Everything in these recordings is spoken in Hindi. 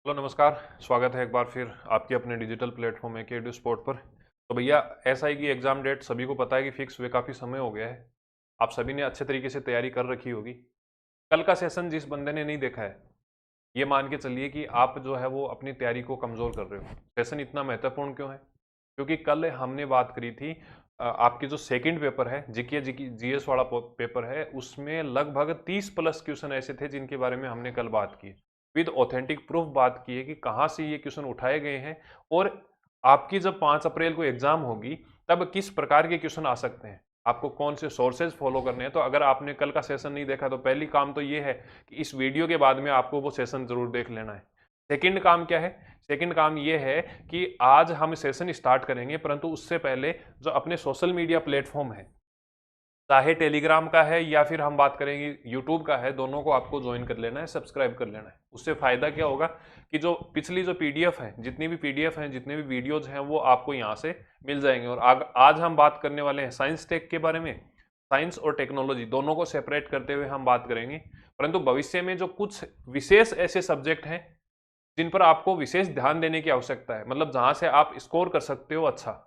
हेलो नमस्कार। स्वागत है एक बार फिर आपके अपने डिजिटल प्लेटफॉर्म है के स्पोर्ट पर। तो भैया, एसआई की एग्ज़ाम डेट सभी को पता है कि फिक्स हुए काफ़ी समय हो गया है। आप सभी ने अच्छे तरीके से तैयारी कर रखी होगी। कल का सेशन जिस बंदे ने नहीं देखा है, ये मान के चलिए कि आप जो है वो अपनी तैयारी को कमज़ोर कर रहे हो। सेशन इतना महत्वपूर्ण क्यों है? क्योंकि कल हमने बात करी थी, आपकी जो सेकंड पेपर है जीके जीएस वाला पेपर है, उसमें लगभग 30 प्लस क्वेश्चन ऐसे थे जिनके बारे में हमने कल बात की। विद ऑथेंटिक प्रूफ बात की है कि कहाँ से ये क्वेश्चन उठाए गए हैं और आपकी जब 5 अप्रैल को एग्जाम होगी तब किस प्रकार के क्वेश्चन आ सकते हैं, आपको कौन से सोर्सेज फॉलो करने हैं। तो अगर आपने कल का सेशन नहीं देखा तो पहली काम तो ये है कि इस वीडियो के बाद में आपको वो सेशन जरूर देख लेना है। सेकंड काम क्या है? सेकंड काम ये है कि आज हम सेशन स्टार्ट करेंगे, परंतु उससे पहले जो अपने सोशल मीडिया प्लेटफॉर्म है, चाहे टेलीग्राम का है या फिर हम बात करेंगे यूट्यूब का है, दोनों को आपको ज्वाइन कर लेना है, सब्सक्राइब कर लेना है। उससे फायदा क्या होगा कि जो पिछली जो पीडीएफ है, जितनी भी पीडीएफ हैं, जितने भी वीडियोज हैं, वो आपको यहाँ से मिल जाएंगे। और आज हम बात करने वाले हैं साइंस टेक के बारे में। साइंस और टेक्नोलॉजी दोनों को सेपरेट करते हुए हम बात करेंगे, परंतु भविष्य में जो कुछ विशेष ऐसे सब्जेक्ट हैं जिन पर आपको विशेष ध्यान देने की आवश्यकता है, मतलब जहां से आप स्कोर कर सकते हो अच्छा।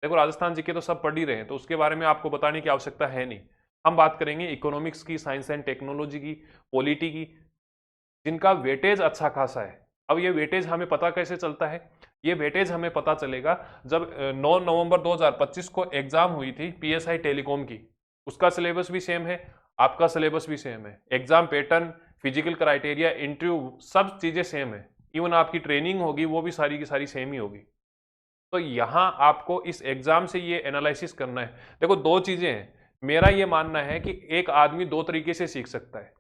देखो, राजस्थान जीके तो सब पढ़ ही रहे हैं, तो उसके बारे में आपको बताने की आवश्यकता है नहीं। हम बात करेंगे इकोनॉमिक्स की, साइंस एंड टेक्नोलॉजी की, पॉलिटी की, जिनका वेटेज अच्छा खासा है। अब ये वेटेज हमें पता कैसे चलता है? ये वेटेज हमें पता चलेगा जब 9 नवंबर 2025 को एग्जाम हुई थी पीएसआई टेलीकॉम की। उसका सिलेबस भी सेम है, आपका सिलेबस भी सेम है, exam pattern, physical criteria, interview, सब चीजें सेम है। इवन आपकी ट्रेनिंग होगी वो भी सारी की सारी सेम ही होगी। तो यहां आपको इस एग्जाम से ये एनालिसिस करना है। देखो, दो चीजें हैं। मेरा ये मानना है कि एक आदमी दो तरीके से सीख सकता है,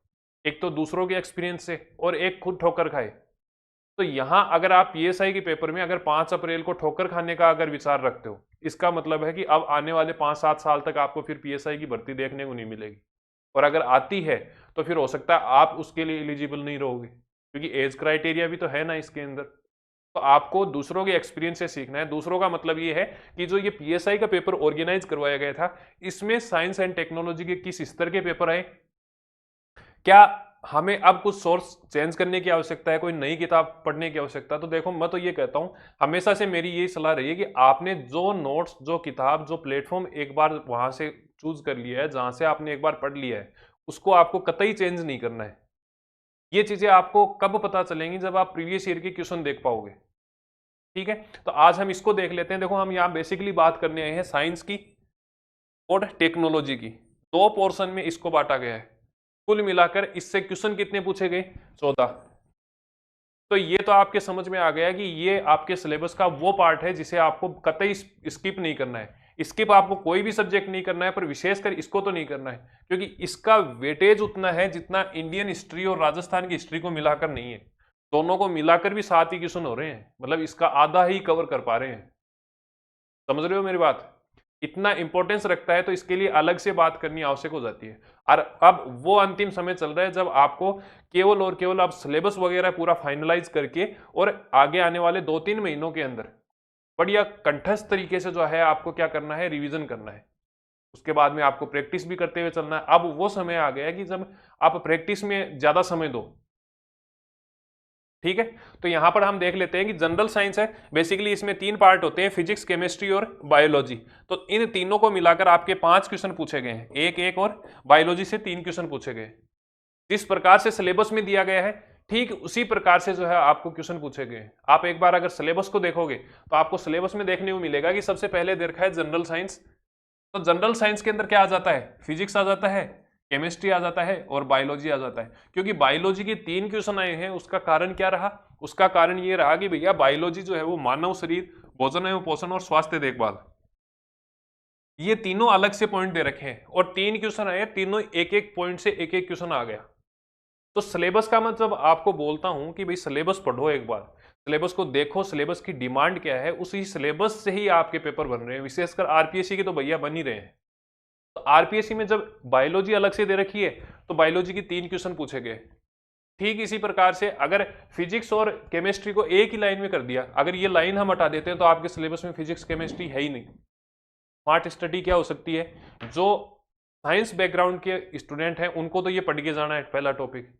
एक तो दूसरों के एक्सपीरियंस से और एक खुद ठोकर खाए। तो यहां अगर आप पीएसआई के पेपर में अगर 5 अप्रैल को ठोकर खाने का अगर विचार रखते हो, इसका मतलब है कि अब आने वाले 5-7 साल तक आपको फिर पीएसआई की भर्ती देखने को नहीं मिलेगी। और अगर आती है तो फिर हो सकता है आप उसके लिए एलिजिबल नहीं रहोगे, क्योंकि एज क्राइटेरिया भी तो है ना इसके अंदर। तो आपको दूसरों के एक्सपीरियंस से सीखना है। दूसरों का मतलब ये है कि जो ये पीएसआई का पेपर ऑर्गेनाइज करवाया गया था, इसमें साइंस एंड टेक्नोलॉजी के किस स्तर के पेपर आए, क्या हमें अब कुछ सोर्स चेंज करने की आवश्यकता है, कोई नई किताब पढ़ने की आवश्यकता है। तो देखो, मैं तो ये कहता हूं, हमेशा से मेरी यही सलाह रही है कि आपने जो नोट्स, जो किताब, जो प्लेटफॉर्म एक बार वहां से चूज कर लिया है, जहां से आपने एक बार पढ़ लिया है, उसको आपको कतई चेंज नहीं करना है। ये चीजें आपको कब पता चलेंगी? जब आप प्रीवियस ईयर के क्वेश्चन देख पाओगे। ठीक है, तो आज हम इसको देख लेते हैं। देखो, हम यहाँ बेसिकली बात करने आए हैं साइंस की और टेक्नोलॉजी की। दो पोर्शन में इसको बांटा गया है। कुल मिलाकर इससे क्वेश्चन कितने पूछे गए? 14। तो ये तो आपके समझ में आ गया कि ये आपके सिलेबस का वो पार्ट है जिसे आपको कतई स्किप नहीं करना है। स्किप आपको कोई भी सब्जेक्ट नहीं करना है, पर विशेषकर इसको तो नहीं करना है, क्योंकि इसका वेटेज उतना है जितना इंडियन हिस्ट्री और राजस्थान की हिस्ट्री को मिलाकर नहीं है। दोनों को मिलाकर भी 7 ही क्वेश्चन हो रहे हैं, मतलब इसका आधा ही कवर कर पा रहे हैं। समझ रहे हो मेरी बात? इतना इंपॉर्टेंस रखता है, तो इसके लिए अलग से बात करनी आवश्यक हो जाती है। और अब वो अंतिम समय चल रहा है जब आपको केवल और केवल अब सिलेबस वगैरह पूरा फाइनलाइज करके और आगे आने वाले 2-3 महीनों के अंदर बढ़िया कंठस्थ तरीके से जो है आपको क्या करना है, रिवीजन करना है। उसके बाद में आपको प्रैक्टिस भी करते हुए चलना है। अब वो समय आ गया है कि जब आप प्रैक्टिस में ज्यादा समय दो। ठीक है, तो यहां पर हम देख लेते हैं कि जनरल साइंस है, बेसिकली इसमें 3 पार्ट होते हैं, फिजिक्स, केमिस्ट्री और बायोलॉजी। तो इन तीनों को मिलाकर आपके 5 क्वेश्चन पूछे गए हैं, एक एक, और बायोलॉजी से 3 क्वेश्चन पूछे गए। जिस प्रकार से सिलेबस में दिया गया है, ठीक उसी प्रकार से जो है आपको क्वेश्चन पूछे गए। आप एक बार अगर सिलेबस को देखोगे तो आपको सिलेबस में देखने को मिलेगा कि सबसे पहले दे रखा है जनरल साइंस। तो जनरल साइंस के अंदर क्या आ जाता है? फिजिक्स आ जाता है, केमिस्ट्री आ जाता है और बायोलॉजी आ जाता है। क्योंकि बायोलॉजी के 3 क्वेश्चन आए हैं, उसका कारण क्या रहा? उसका कारण ये रहा कि भैया बायोलॉजी जो है वो मानव शरीर, भोजन एवं पोषण और स्वास्थ्य देखभाल, ये तीनों अलग से पॉइंट दे रखे हैं और 3 क्वेश्चन आए, तीनों एक एक पॉइंट से एक एक क्वेश्चन आ गया। तो सिलेबस का मतलब आपको बोलता हूं कि भाई सिलेबस पढ़ो, एक बार सिलेबस को देखो, सिलेबस की डिमांड क्या है, उसी सिलेबस से ही आपके पेपर बन रहे हैं। विशेषकर आरपीएससी के तो भैया बन ही रहे हैं। तो आरपीएससी में जब बायोलॉजी अलग से दे रखी है तो बायोलॉजी की 3 क्वेश्चन पूछे गए। ठीक इसी प्रकार से अगर फिजिक्स और केमिस्ट्री को एक ही लाइन में कर दिया, अगर ये लाइन हम हटा देते हैं तो आपके सिलेबस में फिजिक्स केमिस्ट्री है ही नहीं। स्मार्ट स्टडी क्या हो सकती है? जो साइंस बैकग्राउंड के स्टूडेंट हैं उनको तो ये पढ़ के जाना है, पहला टॉपिक।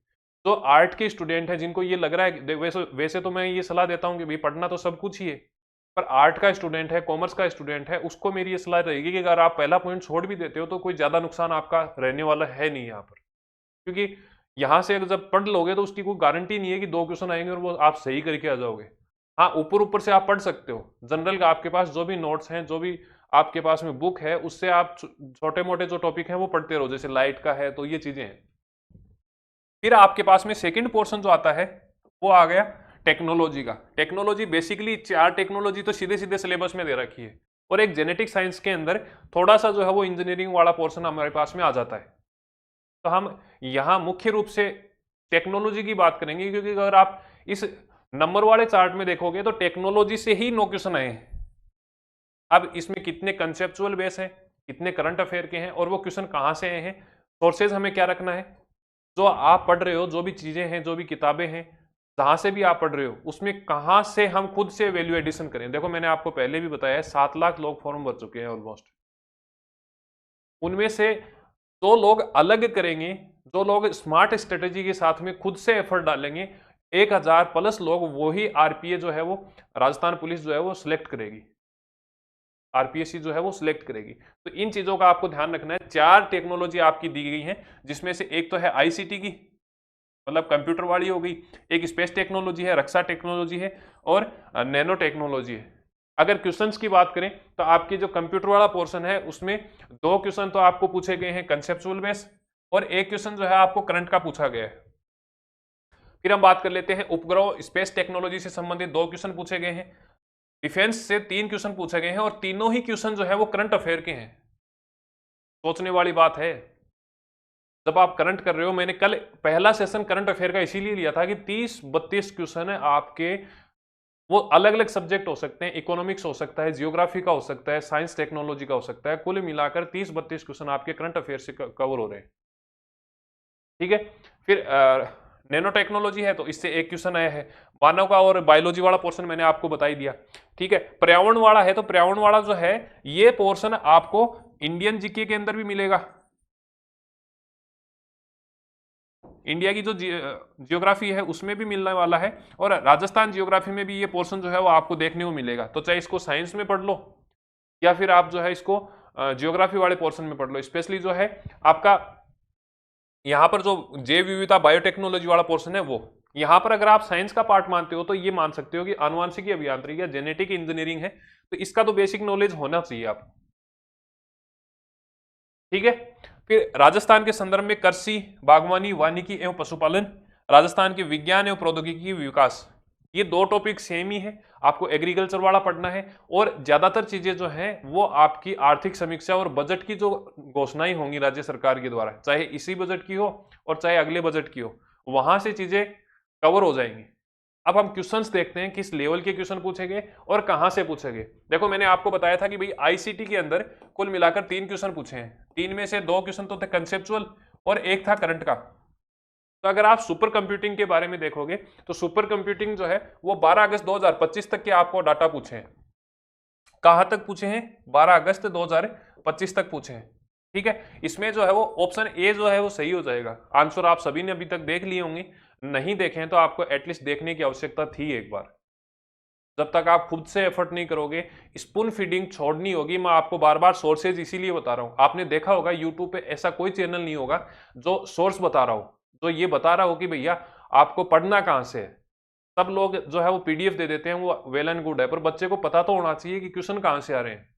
जो आर्ट के स्टूडेंट हैं, जिनको ये लग रहा है, वैसे वैसे तो मैं ये सलाह देता हूँ कि भाई पढ़ना तो सब कुछ ही है, पर आर्ट का स्टूडेंट है, कॉमर्स का स्टूडेंट है, उसको मेरी ये सलाह रहेगी कि अगर आप पहला पॉइंट छोड़ भी देते हो तो कोई ज्यादा नुकसान आपका रहने वाला है नहीं यहाँ पर, क्योंकि यहाँ से अगर जब पढ़ लोगे तो उसकी कोई गारंटी नहीं है कि 2 क्वेश्चन आएंगे और वो आप सही करके आ जाओगे। हाँ, ऊपर ऊपर से आप पढ़ सकते हो, जनरल का आपके पास जो भी नोट्स हैं, जो भी आपके पास में बुक है, उससे आप छोटे मोटे जो टॉपिक हैं वो पढ़ते रहो, जैसे लाइट का है, तो ये चीजें हैं। फिर आपके पास में सेकंड पोर्शन जो आता है वो आ गया टेक्नोलॉजी का। टेक्नोलॉजी बेसिकली 4 टेक्नोलॉजी तो सीधे सीधे सिलेबस में दे रखी है, और एक जेनेटिक साइंस के अंदर थोड़ा सा जो है वो इंजीनियरिंग वाला पोर्शन हमारे पास में आ जाता है। तो हम यहाँ मुख्य रूप से टेक्नोलॉजी की बात करेंगे, क्योंकि अगर आप इस नंबर वाले चार्ट में देखोगे तो टेक्नोलॉजी से ही 9 क्वेश्चन आए हैं। अब इसमें कितने कंसेप्चुअल बेस हैं, कितने करंट अफेयर के हैं, और वो क्वेश्चन कहाँ से आए हैं, सोर्सेज हमें क्या रखना है, जो आप पढ़ रहे हो, जो भी चीजें हैं, जो भी किताबें हैं, जहां से भी आप पढ़ रहे हो, उसमें कहां से हम खुद से वैल्यू एडिशन करें। देखो मैंने आपको पहले भी बताया है, 7 लाख लोग फॉर्म भर चुके हैं ऑलमोस्ट। उनमें से जो लोग अलग करेंगे, जो लोग स्मार्ट स्ट्रेटेजी के साथ में खुद से एफर्ट डालेंगे, 1000 प्लस लोग, वो ही आरपीए जो है वो राजस्थान पुलिस जो है वो सिलेक्ट करेगी, आरपीएससी जो है वो सिलेक्ट करेगी। तो इन चीजों का आपको ध्यान रखना है। 4 टेक्नोलॉजी आपकी दी गई है, जिसमें से एक तो है आईसीटी की, मतलब कंप्यूटर वाली हो गई, एक स्पेस टेक्नोलॉजी है, रक्षा टेक्नोलॉजी है, और नैनो टेक्नोलॉजी है। अगर क्वेश्चंस की बात करें तो आपके जो कंप्यूटर वाला पोर्शन है उसमें 2 क्वेश्चन तो आपको पूछे गए हैं कंसेप्चुअल बेस, और एक क्वेश्चन जो है आपको करंट का पूछा गया है। फिर हम बात कर लेते हैं उपग्रह स्पेस टेक्नोलॉजी से संबंधित 2 क्वेश्चन पूछे गए हैं, डिफेंस से 3 क्वेश्चन पूछे गए हैं, और तीनों ही क्वेश्चन जो है वो करंट अफेयर के हैं। सोचने वाली बात है, जब आप करंट कर रहे हो, मैंने कल पहला सेशन करंट अफेयर का इसीलिए लिया था कि 30-32 क्वेश्चन है आपके, वो अलग अलग सब्जेक्ट हो सकते हैं, इकोनॉमिक्स हो सकता है, जियोग्राफी का हो सकता है, साइंस टेक्नोलॉजी का हो सकता है, कुल मिलाकर 30-32 क्वेश्चन आपके करंट अफेयर से कवर हो रहे हैं। ठीक है। फिर नैनो टेक्नोलॉजी है तो इससे एक क्वेश्चन आया है। मानव का और बायोलॉजी वाला पोर्शन मैंने आपको बता ही दिया। ठीक है। पर्यावरण वाला है तो पर्यावरण वाला जो है ये पोर्शन आपको इंडियन जीके के अंदर भी मिलेगा, इंडिया की जो जियोग्राफी है उसमें भी मिलने वाला है, और राजस्थान जियोग्राफी में भी ये पोर्शन जो है वो आपको देखने को मिलेगा। तो चाहे इसको साइंस में पढ़ लो या फिर आप जो है इसको जियोग्राफी वाले पोर्शन में पढ़ लो। स्पेशली जो है आपका यहाँ पर जो जैव विविधता बायोटेक्नोलॉजी वाला पोर्शन है वो, यहाँ पर अगर आप साइंस का पार्ट मानते हो तो ये मान सकते हो कि आनुवांशिकी अभियांत्रिकी या जेनेटिक इंजीनियरिंग है, तो इसका तो बेसिक नॉलेज होना चाहिए आपको। ठीक है। फिर राजस्थान के संदर्भ में कृषि, बागवानी, वानिकी एवं पशुपालन, राजस्थान के विज्ञान एवं प्रौद्योगिकी विकास, ये 2 टॉपिक सेम ही है, आपको एग्रीकल्चर वाला पढ़ना है। और ज्यादातर चीजें जो हैं वो आपकी आर्थिक समीक्षा और बजट की जो घोषणाएं होंगी राज्य सरकार के द्वारा, चाहे इसी बजट की हो और चाहे अगले बजट की हो, वहां से चीजें कवर हो जाएंगी। अब हम क्वेश्चंस देखते हैं किस लेवल के क्वेश्चन पूछे गए और कहां से पूछे गए। देखो मैंने आपको बताया था कि भाई आईसीटी के अंदर कुल मिलाकर 3 क्वेश्चन पूछे हैं, 3 में से 2 क्वेश्चन तो थे कंसेप्चुअल और एक था करंट का। तो अगर आप सुपर कंप्यूटिंग के बारे में देखोगे तो सुपर कंप्यूटिंग जो है वो 12 अगस्त 2025 तक के आपको डाटा पूछे हैं। कहां तक पूछे हैं? 12 अगस्त 2025 तक पूछे हैं। ठीक है। इसमें जो है वो ऑप्शन ए जो है वो सही हो जाएगा। आंसर आप सभी ने अभी तक देख लिए होंगे, नहीं देखे हैं तो आपको एटलीस्ट देखने की आवश्यकता थी एक बार। जब तक आप खुद से एफर्ट नहीं करोगे, स्पून फीडिंग छोड़नी होगी। मैं आपको बार बार सोर्सेज इसीलिए बता रहा हूं, आपने देखा होगा यूट्यूब पे ऐसा कोई चैनल नहीं होगा जो सोर्स बता रहा हो, जो ये बता रहा हो कि भैया आपको पढ़ना कहां से है। सब लोग जो है वो पीडीएफ दे देते हैं, वो वेल एंड गुड है, पर बच्चे को पता तो होना चाहिए कि क्वेश्चन कहां से आ रहे हैं,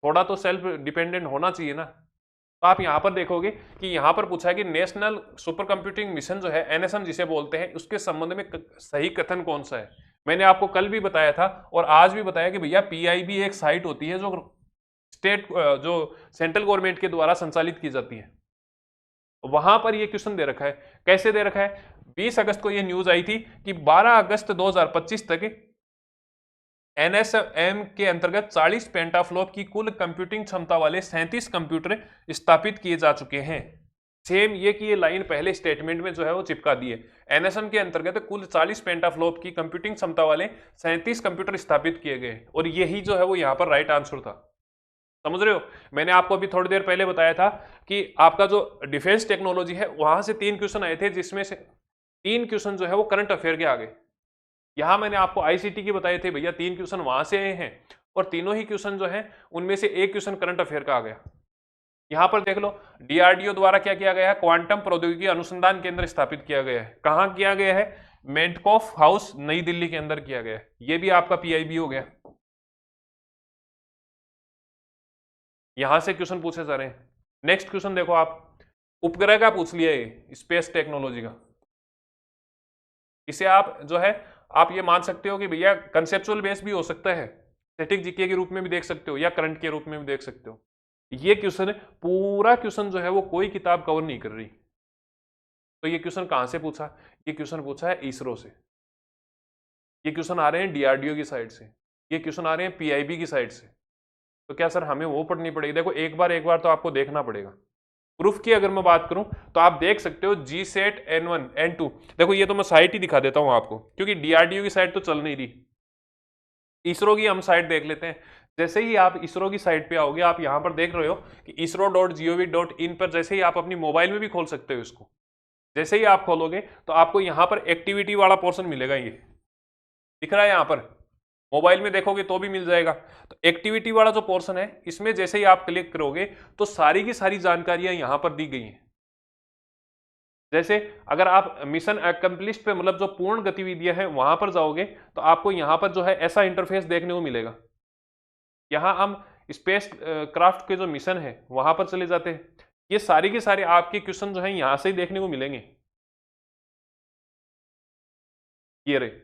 थोड़ा तो सेल्फ डिपेंडेंट होना चाहिए ना। तो आप यहां पर देखोगे कि यहां पर पूछा है कि नेशनल सुपर कंप्यूटिंग मिशन जो है एनएसएम जिसे बोलते हैं, उसके संबंध में सही कथन कौन सा है। मैंने आपको कल भी बताया था और आज भी बताया कि भैया पीआईबी एक साइट होती है जो स्टेट जो सेंट्रल गवर्नमेंट के द्वारा संचालित की जाती है, वहां पर ये क्वेश्चन दे रखा है। कैसे दे रखा है? 20 अगस्त को ये न्यूज आई थी कि 12 अगस्त 2025 तक एनएसएम के अंतर्गत 40 पेंटाफ्लॉप की कुल कंप्यूटिंग क्षमता वाले 37 कंप्यूटर स्थापित किए जा चुके हैं। सेम ये कि ये लाइन पहले स्टेटमेंट में जो है वो चिपका दी है। एनएसएम के अंतर्गत कुल 40 पेंटाफ्लॉप की कंप्यूटिंग क्षमता वाले 37 कंप्यूटर स्थापित किए गए, और यही जो है वो यहाँ पर राइट आंसर था। समझ रहे हो? मैंने आपको अभी थोड़ी देर पहले बताया था कि आपका जो डिफेंस टेक्नोलॉजी है वहां से 3 क्वेश्चन आए थे, जिसमें से 3 क्वेश्चन जो है वो करंट अफेयर के आ गए। यहां मैंने आपको आईसीटी के बताए थे भैया, 3 क्वेश्चन वहां से आए हैं और तीनों ही क्वेश्चन जो है उनमें से एक क्वेश्चन करंट अफेयर का आ गया। यहां पर देख लो, डीआरडीओ द्वारा क्या किया गया है, क्वांटम प्रौद्योगिकी अनुसंधान केंद्र स्थापित किया गया है। कहां किया गया है? मेंटकॉफ हाउस नई दिल्ली के अंदर किया गया है। यह भी आपका पीआईबी हो गया। यहां से क्वेश्चन पूछे जा रहे हैं। नेक्स्ट क्वेश्चन देखो आप, उपग्रह का पूछ लिया, ये स्पेस टेक्नोलॉजी का। इसे आप जो है, आप ये मान सकते हो कि भैया कंसेप्चुअल बेस भी हो सकता है, स्टैटिक जीके के रूप में भी देख सकते हो या करंट के रूप में भी देख सकते हो। ये क्वेश्चन पूरा क्वेश्चन जो है वो कोई किताब कवर नहीं कर रही। तो ये क्वेश्चन कहां से पूछा? ये क्वेश्चन पूछा है इसरो से। ये क्वेश्चन आ रहे हैं डीआरडीओ की साइड से, ये क्वेश्चन आ रहे हैं पीआईबी की साइड से। तो क्या सर हमें वो पढ़नी पड़ेगी? देखो एक बार तो आपको देखना पड़ेगा। प्रूफ की अगर मैं बात करूं तो आप देख सकते हो जी सेट N1 N2। देखो ये तो मैं साइट ही दिखा देता हूं आपको, क्योंकि डीआरडीओ की साइट तो चल नहीं रही। इसरो की हम साइट देख लेते हैं। जैसे ही आप इसरो की साइट पे आओगे, आप यहां पर देख रहे हो कि isro.gov.in पर जैसे ही आप अपनी मोबाइल में भी खोल सकते हो इसको। जैसे ही आप खोलोगे तो आपको यहां पर एक्टिविटी वाला पोर्शन मिलेगा। ये दिख रहा है यहां पर, मोबाइल में देखोगे तो भी मिल जाएगा। तो एक्टिविटी वाला जो पोर्शन है, इसमें जैसे ही आप क्लिक करोगे तो सारी की सारी जानकारियां यहां पर दी गई हैं। जैसे अगर आप मिशन अकम्प्लिश्ड पे, मतलब जो पूर्ण गतिविधियां हैं वहां पर जाओगे तो आपको यहां पर जो है ऐसा इंटरफेस देखने को मिलेगा। यहां हम स्पेस क्राफ्ट के जो मिशन है वहां पर चले जाते हैं। ये सारी के सारे आपके क्वेश्चन जो है यहां से ही देखने को मिलेंगे। ये रहे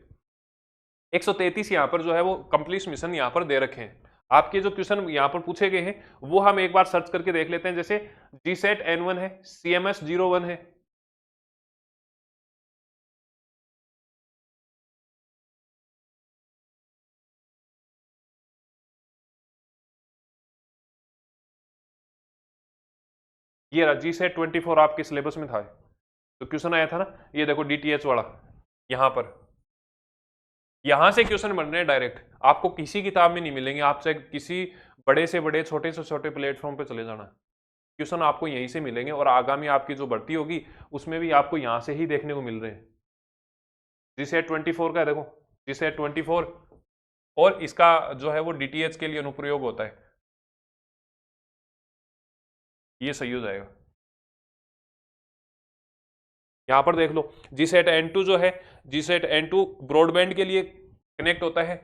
133 यहाँ पर जो है वो कंप्लीट मिशन यहाँ पर दे रखे हैं। आपके जो क्वेश्चन यहाँ पर पूछे गए हैं वो हम एक बार सर्च करके देख लेते हैं। जैसे जी सेट N1 है, CMS-01 है। ये रहा G-SET-24 आपके सिलेबस में था, तो क्वेश्चन आया था ना, ये देखो DTH वाला। यहाँ पर यहाँ से क्वेश्चन बन रहे हैं डायरेक्ट, आपको किसी किताब में नहीं मिलेंगे। आप चाहे किसी बड़े से बड़े, छोटे से छोटे प्लेटफॉर्म पे चले जाना, क्वेश्चन आपको यहीं से मिलेंगे। और आगामी आपकी जो भर्ती होगी उसमें भी आपको यहाँ से ही देखने को मिल रहे हैं। G-SET-24 का देखो, G-SET-24 और इसका जो है वो DTH के लिए अनुप्रयोग होता है। ये सही हो जाएगा। यहां पर देख लो, G-SET-N2 जो है, G-SET-N2 ब्रॉडबैंड के लिए कनेक्ट होता है,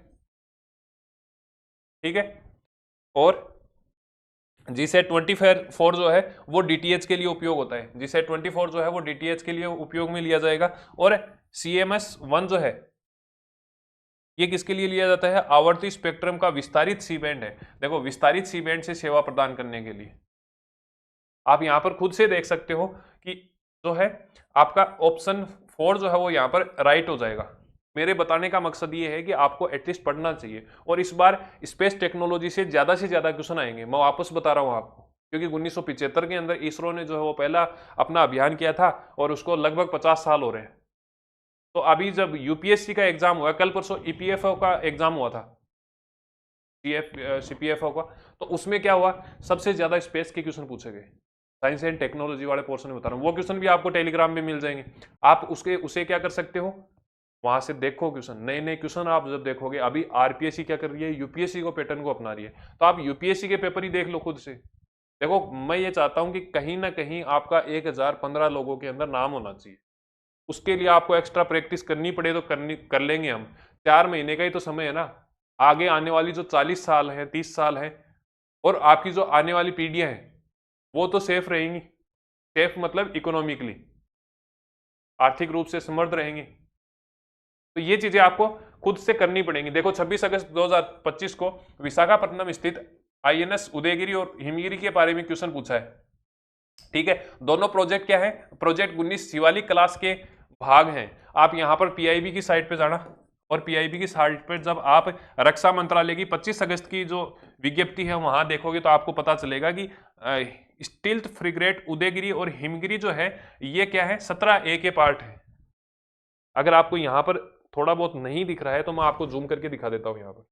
ठीक है। और G-SET-24 जो है वो DTH के लिए उपयोग होता है। G-SET-24 जो है वो DTH के लिए उपयोग में लिया जाएगा। और CMS-1 जो है ये किसके लिए लिया जाता है? आवर्ती स्पेक्ट्रम का विस्तारित सी बैंड है। देखो, विस्तारित सी बैंड से सेवा प्रदान करने के लिए आप यहां पर खुद से देख सकते हो कि जो है आपका ऑप्शन 4 जो है वो यहां पर राइट हो जाएगा। मेरे बताने का मकसद ये है कि आपको एटलीस्ट पढ़ना चाहिए। और इस बार स्पेस टेक्नोलॉजी से ज्यादा क्वेश्चन आएंगे, मैं वापस बता रहा हूं आपको, क्योंकि 1975 के अंदर इसरो ने जो है वो पहला अपना अभियान किया था और उसको लगभग 50 साल हो रहे हैं। तो अभी जब यूपीएससी का एग्जाम हुआ, कल परसों ईपीएफओ का एग्जाम हुआ था, सीपीएफओ का, तो उसमें क्या हुआ, सबसे ज्यादा स्पेस के क्वेश्चन पूछे गए। साइंस एंड टेक्नोलॉजी वाले पोर्शन में बता रहा हूँ, वो क्वेश्चन भी आपको टेलीग्राम में मिल जाएंगे। आप उसे क्या कर सकते हो, वहां से देखो क्वेश्चन, नए नए क्वेश्चन आप जब देखोगे। अभी आरपीएससी क्या कर रही है, यूपीएससी को पैटर्न को अपना रही है, तो आप यूपीएससी के पेपर ही देख लो खुद से। देखो, मैं ये चाहता हूं कि कहीं ना कहीं आपका 1015 लोगों के अंदर नाम होना चाहिए। उसके लिए आपको एक्स्ट्रा प्रैक्टिस करनी पड़े तो कर लेंगे हम। 4 महीने का ही तो समय है ना। आगे आने वाली जो 40 साल है, 30 साल है, और आपकी जो आने वाली पीढ़ियां हैं वो तो सेफ रहेंगी। सेफ मतलब इकोनॉमिकली, आर्थिक रूप से समृद्ध रहेंगी। तो ये चीजें आपको खुद से करनी पड़ेंगी। देखो, 26 अगस्त 2025 को विशाखापट्टनम स्थित आईएनएस उदयगिरी और हिमगिरी के बारे में क्वेश्चन पूछा है, ठीक है। दोनों प्रोजेक्ट क्या है, प्रोजेक्ट 19 शिवालिक क्लास के भाग हैं। आप यहां पर पीआईबी की साइट पे जाना, और पीआईबी की साइट पर जब आप रक्षा मंत्रालय की 25 अगस्त की जो विज्ञप्ति है वहां देखोगे तो आपको पता चलेगा कि स्टील्थ फ्रिगेट उदयगिरी और हिमगिरी जो है ये क्या है, 17A के पार्ट है। अगर आपको यहां पर थोड़ा बहुत नहीं दिख रहा है तो मैं आपको जूम करके दिखा देता हूं यहां पर।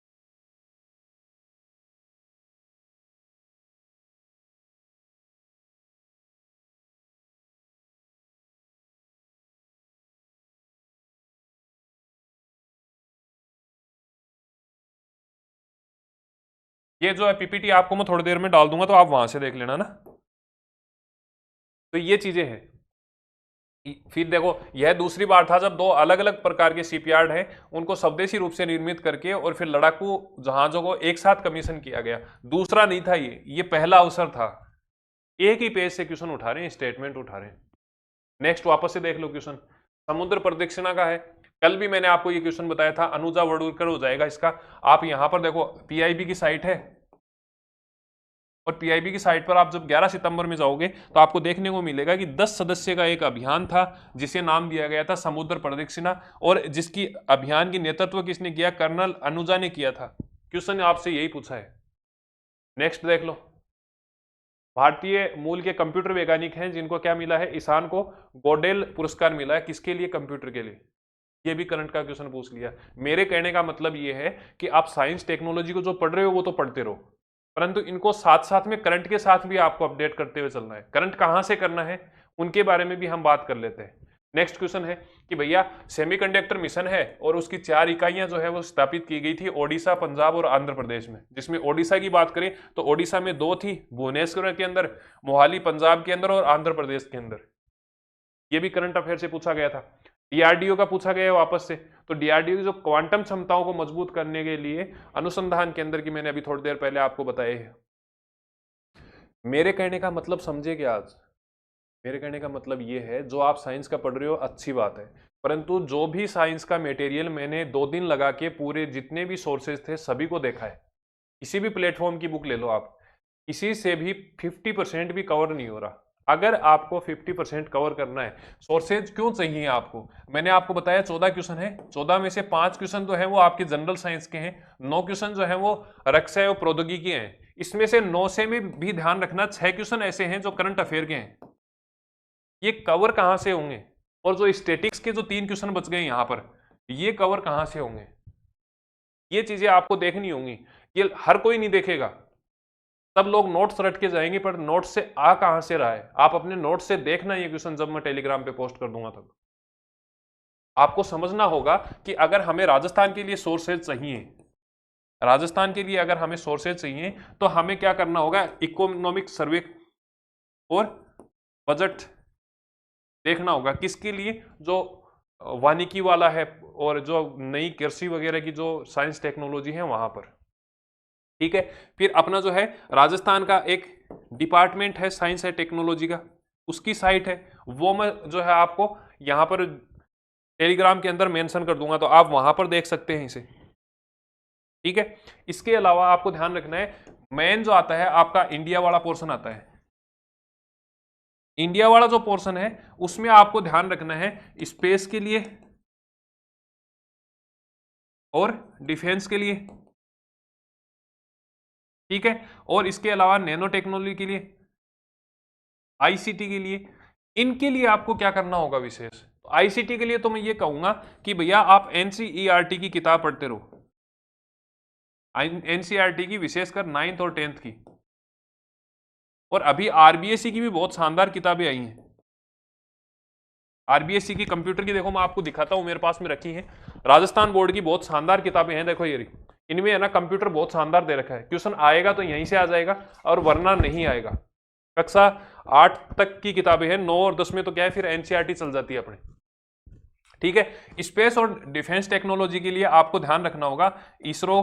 ये जो है पीपीटी आपको मैं थोड़ी देर में डाल दूंगा, तो आप वहां से देख लेना ना। तो ये चीजें हैं। फिर देखो, यह दूसरी बार था जब दो अलग अलग प्रकार के शिपयार्ड हैं उनको स्वदेशी रूप से निर्मित करके और फिर लड़ाकू जहाजों को एक साथ कमीशन किया गया। दूसरा नहीं था ये पहला अवसर था। एक ही पेज से क्वेश्चन उठा रहे हैं, स्टेटमेंट उठा रहे हैं। नेक्स्ट वापस से देख लो क्वेश्चन, समुद्र प्रदक्षिणा का है। कल भी मैंने आपको ये क्वेश्चन बताया था, अनुजा वडूरकर हो जाएगा इसका। आप यहां पर देखो पीआईबी की साइट है, और पीआईबी की साइट पर आप जब 11 सितंबर में जाओगे तो आपको देखने को मिलेगा कि 10 सदस्य का एक अभियान था जिसे नाम दिया गया था समुद्र प्रदक्षिणा, और जिसकी अभियान की नेतृत्व किसने किया? कर्नल अनुजा ने किया था। क्वेश्चन आपसे यही पूछा है। नेक्स्ट देख लो, भारतीय मूल के कंप्यूटर वैज्ञानिक हैं जिनको क्या मिला है? ईशान को गोडेल पुरस्कार मिला है। किसके लिए? कंप्यूटर के लिए। ये भी करंट का क्वेश्चन पूछ लिया। मेरे कहने का मतलब ये है कि आप साइंस टेक्नोलॉजी को जो पढ़ रहे हो वो तो पढ़ते रहो, परंतु इनको साथ साथ में करंट के साथ भी आपको अपडेट करते हुए चलना है। करंट कहां से करना है उनके बारे में भी हम बात कर लेते हैं। नेक्स्ट क्वेश्चन है कि भैया सेमीकंडक्टर मिशन है और उसकी 4 इकाइयां जो है वो स्थापित की गई थी ओडिशा, पंजाब और आंध्र प्रदेश में। जिसमें ओडिशा की बात करें तो ओडिशा में 2 थी, भुवनेश्वर के अंदर, मोहाली पंजाब के अंदर और आंध्र प्रदेश के अंदर। ये भी करंट अफेयर से पूछा गया था। डीआरडीओ का पूछा गया है वापस से। तो डीआरडीओ की जो क्वांटम क्षमताओं को मजबूत करने के लिए अनुसंधान केंद्र की मैंने अभी थोड़ी देर पहले आपको बताया है। मेरे कहने का मतलब समझे क्या आज? मेरे कहने का मतलब ये है, जो आप साइंस का पढ़ रहे हो अच्छी बात है, परंतु जो भी साइंस का मटेरियल मैंने 2 दिन लगा के पूरे जितने भी सोर्सेज थे सभी को देखा है। किसी भी प्लेटफॉर्म की बुक ले लो आप, किसी से भी 50% भी कवर नहीं हो रहा। अगर आपको 50% कवर करना है, सोर्सेज क्यों चाहिए आपको? मैंने आपको बताया 14 क्वेश्चन है, 14 में से 5 क्वेश्चन जो है वो आपके जनरल साइंस के हैं, 9 क्वेश्चन जो है वो रक्षा एवं प्रौद्योगिकी हैं। इसमें से 9 से में भी ध्यान रखना 6 क्वेश्चन ऐसे हैं जो करंट अफेयर के हैं। ये कवर कहां से होंगे? और जो स्टैटिक्स के जो 3 क्वेश्चन बच गए यहां पर, ये कवर कहां से होंगे? ये चीजें आपको देखनी होंगी। ये हर कोई नहीं देखेगा, सब लोग नोट्स रट के जाएंगे, पर नोट्स से आ कहां से रहा है? आप अपने नोट्स से देखना ये क्वेश्चन जब मैं टेलीग्राम पे पोस्ट कर दूंगा तब आपको समझना होगा कि अगर हमें राजस्थान के लिए सोर्सेज चाहिए, राजस्थान के लिए अगर हमें सोर्सेज चाहिए तो हमें क्या करना होगा? इकोनॉमिक सर्वे और बजट देखना होगा। किसके लिए? जो वानिकी वाला है और जो नई कृषि वगैरह की जो साइंस टेक्नोलॉजी है वहां पर। ठीक है, फिर अपना जो है राजस्थान का एक डिपार्टमेंट है साइंस एंड टेक्नोलॉजी का, उसकी साइट है, वो मैं जो है आपको यहां पर टेलीग्राम के अंदर मेंशन कर दूंगा, तो आप वहां पर देख सकते हैं इसे। ठीक है, इसके अलावा आपको ध्यान रखना है, मेन जो आता है आपका इंडिया वाला पोर्शन आता है। इंडिया वाला जो पोर्शन है उसमें आपको ध्यान रखना है स्पेस के लिए और डिफेंस के लिए। ठीक है, और इसके अलावा नैनो टेक्नोलॉजी के लिए, आईसीटी के लिए, इनके लिए आपको क्या करना होगा विशेष? तो आईसीटी के लिए तो मैं ये कहूंगा कि भैया आप एनसीईआरटी की किताब पढ़ते रहो, एनसीईआरटी की, विशेषकर 9th और 10th की। और अभी आरबीएससी की भी बहुत शानदार किताबें आई हैं। आरबीएससी की कंप्यूटर की देखो, मैं आपको दिखाता हूं, मेरे पास में रखी है। राजस्थान बोर्ड की बहुत शानदार किताबें हैं, देखो ये इनमें है ना कंप्यूटर बहुत शानदार दे रखा है। क्वेश्चन आएगा तो यहीं से आ जाएगा और वरना नहीं आएगा। कक्षा 8 तक की किताबें हैं, 9 और 10 में तो क्या है फिर एनसीईआरटी चल जाती है अपने। ठीक है, स्पेस और डिफेंस टेक्नोलॉजी के लिए आपको ध्यान रखना होगा इसरो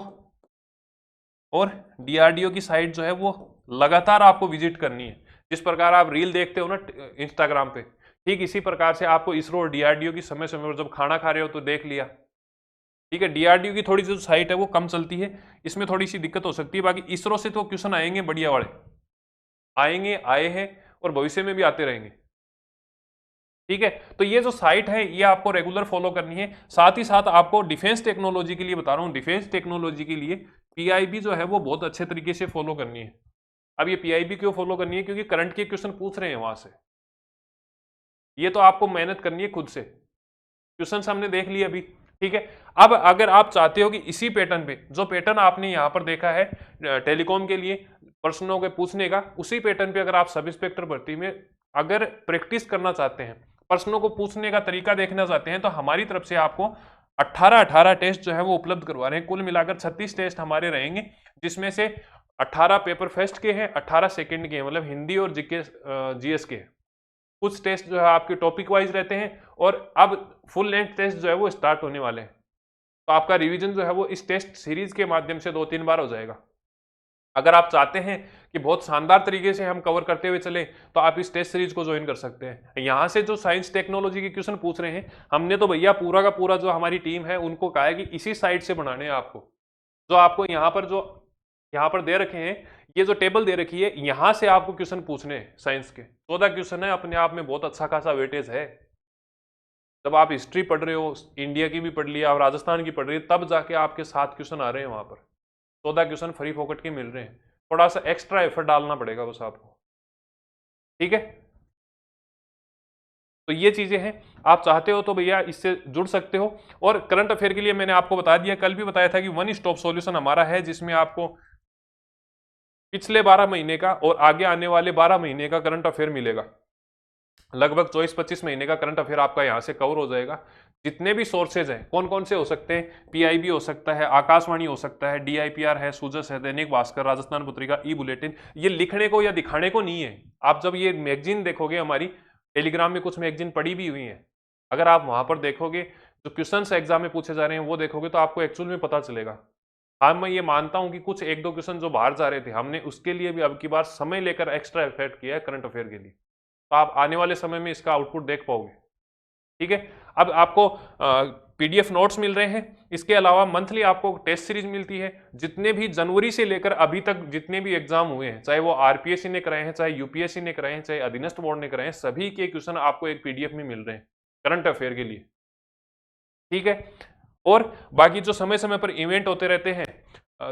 और डीआरडीओ की साइट जो है वो लगातार आपको विजिट करनी है। जिस प्रकार आप रील देखते हो ना इंस्टाग्राम पे, ठीक इसी प्रकार से आपको इसरो और डीआरडीओ की समय समय पर जब खाना खा रहे हो तो देख लिया। ठीक है, डीआरडीओ की थोड़ी जो साइट है वो कम चलती है, इसमें थोड़ी सी दिक्कत हो सकती है। बाकी इसरो से तो क्वेश्चन आएंगे बढ़िया वाले, आएंगे, आए हैं और भविष्य में भी आते रहेंगे। ठीक है, तो ये जो साइट है ये आपको रेगुलर फॉलो करनी है। साथ ही साथ आपको डिफेंस टेक्नोलॉजी के लिए बता रहा हूँ, डिफेंस टेक्नोलॉजी के लिए पीआईबी जो है वो बहुत अच्छे तरीके से फॉलो करनी है। अब ये पीआईबी क्यों फॉलो करनी है? क्योंकि करंट के क्वेश्चन पूछ रहे हैं वहां से, ये तो आपको मेहनत करनी है खुद से। क्वेश्चन हमने देख लिए अभी। ठीक है, अब अगर आप चाहते हो कि इसी पैटर्न पे, जो पैटर्न आपने यहां पर देखा है टेलीकॉम के लिए प्रश्नों के पूछने का, उसी पैटर्न पे अगर आप सब इंस्पेक्टर भर्ती में अगर प्रैक्टिस करना चाहते हैं, प्रश्नों को पूछने का तरीका देखना चाहते हैं, तो हमारी तरफ से आपको 18 टेस्ट जो है वो उपलब्ध करवा रहे हैं। कुल मिलाकर 36 टेस्ट हमारे रहेंगे, जिसमें से 18 पेपर फर्स्ट के हैं, 18 सेकंड के हैं, मतलब हिंदी और जीके जीएस के। कुछ टेस्ट जो है आपके टॉपिक वाइज रहते हैं, और अब फुल लेंथ टेस्ट जो है वो स्टार्ट होने वाले हैं। तो आपका रिवीजन जो है वो इस टेस्ट सीरीज के माध्यम से 2-3 बार हो जाएगा। अगर आप चाहते हैं कि बहुत शानदार तरीके से हम कवर करते हुए चले, तो आप इस टेस्ट सीरीज को ज्वाइन कर सकते हैं। यहाँ से जो साइंस टेक्नोलॉजी के क्वेश्चन पूछ रहे हैं, हमने तो भैया पूरा का पूरा जो हमारी टीम है उनको कहा है कि इसी साइड से बनाने हैं आपको। जो आपको यहाँ पर दे रखे हैं, ये जो टेबल दे रखी है, यहाँ से आपको क्वेश्चन पूछने हैं। साइंस के 14 क्वेश्चन है, अपने आप में बहुत अच्छा खासा वेटेज है। जब आप हिस्ट्री पढ़ रहे हो, इंडिया की भी पढ़ लिया और राजस्थान की पढ़ रही है, तब जाके आपके 7 क्वेश्चन आ रहे हैं वहां पर। 14 क्वेश्चन फ्री फोकट के मिल रहे हैं, थोड़ा सा एक्स्ट्रा एफर्ट डालना पड़ेगा बस आपको, ठीक है। तो ये चीजें हैं, आप चाहते हो तो भैया इससे जुड़ सकते हो। और करंट अफेयर के लिए मैंने आपको बता दिया, कल भी बताया था कि वन स्टॉप सॉल्यूशन हमारा है, जिसमें आपको पिछले 12 महीने का और आगे आने वाले 12 महीने का करंट अफेयर मिलेगा। लगभग 24-25 महीने का करंट अफेयर आपका यहाँ से कवर हो जाएगा। जितने भी सोर्सेज हैं, कौन कौन से हो सकते हैं, पीआईबी हो सकता है, आकाशवाणी हो सकता है, डीआईपीआर है, सूजस है, दैनिक भास्कर, राजस्थान पत्रिका, ई बुलेटिन। ये लिखने को या दिखाने को नहीं है। आप जब ये मैगजीन देखोगे, हमारी टेलीग्राम में कुछ मैगजीन पड़ी भी हुई है, अगर आप वहां पर देखोगे जो क्वेश्चन एग्जाम में पूछे जा रहे हैं वो देखोगे, तो आपको एक्चुअल में पता चलेगा। हाँ, मैं ये मानता हूं कि कुछ 1-2 क्वेश्चन जो बाहर जा रहे थे, हमने उसके लिए भी अब की बार समय लेकर एक्स्ट्रा एफर्ट किया है करंट अफेयर के लिए। तो आप आने वाले समय में इसका आउटपुट देख पाओगे, ठीक है। अब आपको पीडीएफ नोट्स मिल रहे हैं, इसके अलावा मंथली आपको टेस्ट सीरीज मिलती है। जितने भी जनवरी से लेकर अभी तक जितने भी एग्जाम हुए हैं, चाहे वो आरपीएससी ने कराए हैं, चाहे यूपीएससी ने कराए हैं, चाहे अधीनस्थ बोर्ड ने कराए हैं, सभी के क्वेश्चन आपको एक पीडीएफ में मिल रहे हैं करंट अफेयर के लिए, ठीक है। और बाकी जो समय समय पर इवेंट होते रहते हैं,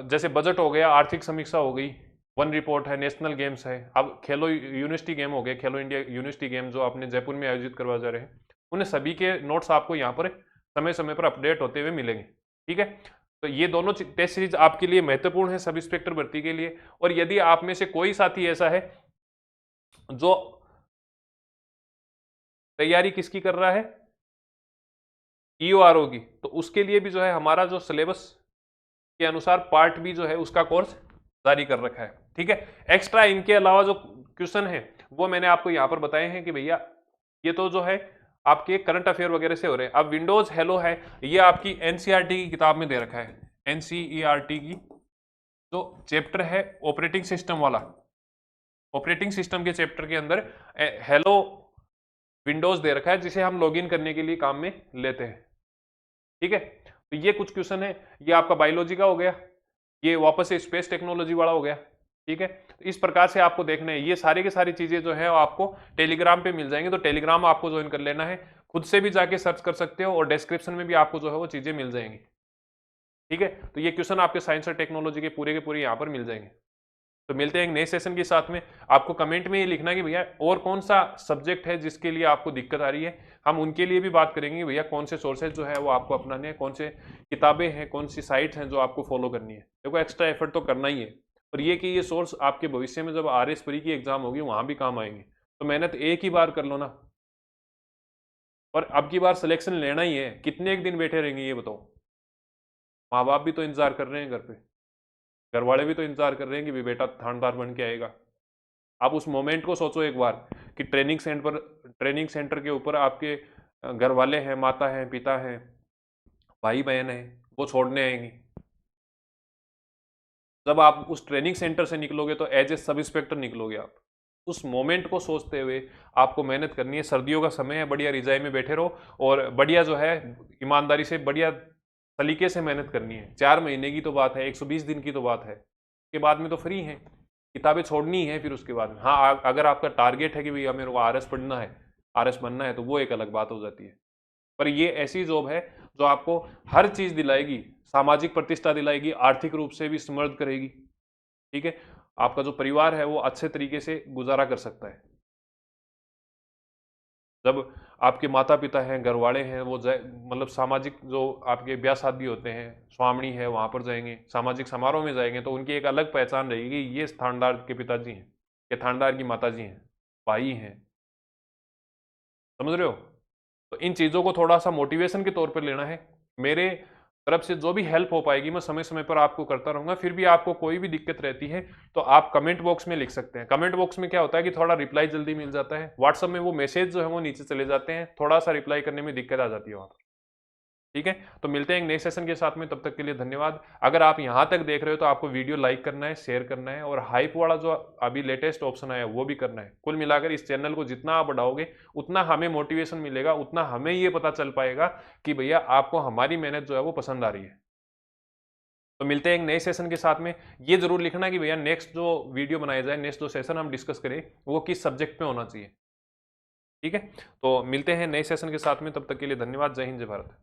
जैसे बजट हो गया, आर्थिक समीक्षा हो गई, वन रिपोर्ट है, नेशनल गेम्स है, अब खेलो यूनिवर्सिटी गेम हो गए, खेलो इंडिया यूनिवर्सिटी गेम जो अपने जयपुर में आयोजित करवाए जा रहे हैं, उन्हें सभी के नोट्स आपको यहाँ पर समय समय पर अपडेट होते हुए मिलेंगे, ठीक है। तो ये दोनों टेस्ट सीरीज आपके लिए महत्वपूर्ण है सब इंस्पेक्टर भर्ती के लिए। और यदि आप में से कोई साथी ऐसा है जो तैयारी किसकी कर रहा है, ईओआरओ की, तो उसके लिए भी जो है हमारा जो सिलेबस के अनुसार पार्ट बी जो है उसका कोर्स जारी कर रखा है, ठीक है। एक्स्ट्रा इनके अलावा जो क्वेश्चन है वो मैंने आपको यहां पर बताए हैं कि भैया ये तो जो है आपके करंट अफेयर वगैरह से हो रहे हैं। अब विंडोज हेलो है, ये आपकी एनसीईआरटी की किताब में दे रखा है। एनसीईआरटी की जो चैप्टर है ऑपरेटिंग सिस्टम वाला, ऑपरेटिंग सिस्टम के चैप्टर के अंदर हेलो विंडोज दे रखा है, जिसे हम लॉगिन करने के लिए काम में लेते हैं, ठीक है। तो ये कुछ क्वेश्चन है, ये आपका बायोलॉजी का हो गया, ये वापस से स्पेस टेक्नोलॉजी वाला हो गया, ठीक है। तो इस प्रकार से आपको देखना है, ये सारी की सारी चीजें जो है आपको टेलीग्राम पे मिल जाएंगे। तो टेलीग्राम आपको ज्वाइन कर लेना है, खुद से भी जाके सर्च कर सकते हो, और डिस्क्रिप्शन में भी आपको जो है वो चीजें मिल जाएंगी, ठीक है। तो ये क्वेश्चन आपके साइंस और टेक्नोलॉजी के पूरे यहाँ पर मिल जाएंगे। तो मिलते हैं एक नए सेशन के साथ में। आपको कमेंट में ये लिखना कि भैया और कौन सा सब्जेक्ट है जिसके लिए आपको दिक्कत आ रही है, हम उनके लिए भी बात करेंगे भैया कौन से सोर्सेज जो है वो आपको अपनाने हैं, कौन से किताबें हैं, कौन सी साइट्स हैं जो आपको फॉलो करनी है। देखो एक्स्ट्रा एफर्ट तो करना ही है, और ये कि ये सोर्स आपके भविष्य में जब आरएस प्री की एग्जाम होगी वहां भी काम आएंगे। तो मेहनत एक ही बार कर लो ना, और अब की बार सिलेक्शन लेना ही है। कितने एक दिन बैठे रहेंगे ये बताओ, माँ बाप भी तो इंतजार कर रहे हैं, घर पे घर वाले भी तो इंतजार कर रहे हैं कि भी बेटा थानेदार बन के आएगा। आप उस मोमेंट को सोचो एक बार कि ट्रेनिंग सेंटर के ऊपर आपके घर वाले हैं, माता हैं, पिता हैं, भाई बहन हैं, वो छोड़ने आएंगे। जब आप उस ट्रेनिंग सेंटर से निकलोगे तो एज ए सब इंस्पेक्टर निकलोगे आप। उस मोमेंट को सोचते हुए आपको मेहनत करनी है। सर्दियों का समय है, बढ़िया रिजाई में बैठे रहो और बढ़िया जो है ईमानदारी से बढ़िया तरीके से मेहनत करनी है। 4 महीने की तो बात है, 120 दिन की तो बात है, उसके बाद में तो फ्री है, किताबें छोड़नी है फिर उसके बाद में। हाँ, अगर आपका टारगेट है कि भैया मेरे को आरएस पढ़ना है, आरएस बनना है, तो वो एक अलग बात हो जाती है। पर ये ऐसी जॉब है जो आपको हर चीज दिलाएगी, सामाजिक प्रतिष्ठा दिलाएगी, आर्थिक रूप से भी समृद्ध करेगी, ठीक है। आपका जो परिवार है वो अच्छे तरीके से गुजारा कर सकता है। जब आपके माता पिता हैं, घर वाले हैं, वो मतलब सामाजिक जो आपके ब्याह शादी होते हैं, स्वामणी है, वहां पर जाएंगे, सामाजिक समारोह में जाएंगे, तो उनकी एक अलग पहचान रहेगी, ये थानेदार के पिताजी हैं, ये थानेदार की माताजी हैं, भाई हैं, समझ रहे हो। तो इन चीज़ों को थोड़ा सा मोटिवेशन के तौर पर लेना है। मेरे तरफ से जो भी हेल्प हो पाएगी मैं समय समय पर आपको करता रहूंगा। फिर भी आपको कोई भी दिक्कत रहती है तो आप कमेंट बॉक्स में लिख सकते हैं। कमेंट बॉक्स में क्या होता है कि थोड़ा रिप्लाई जल्दी मिल जाता है, व्हाट्सएप में वो मैसेज जो है वो नीचे चले जाते हैं, थोड़ा सा रिप्लाई करने में दिक्कत आ जाती है वहां पर। ठीक है, तो मिलते हैं एक नए सेशन के साथ में, तब तक के लिए धन्यवाद। अगर आप यहां तक देख रहे हो तो आपको वीडियो लाइक करना है, शेयर करना है और हाइप वाला जो अभी लेटेस्ट ऑप्शन आया है वो भी करना है। कुल मिलाकर इस चैनल को जितना आप बढ़ाओगे उतना हमें मोटिवेशन मिलेगा, उतना हमें ये पता चल पाएगा कि भैया आपको हमारी मेहनत जो है वो पसंद आ रही है। तो मिलते हैं एक नए सेशन के साथ में। ये जरूर लिखना कि भैया नेक्स्ट जो वीडियो बनाया जाए, नेक्स्ट जो सेशन हम डिस्कस करें वो किस सब्जेक्ट पे होना चाहिए। ठीक है, तो मिलते हैं नए सेशन के साथ में, तब तक के लिए धन्यवाद। जय हिंद, जय भारत।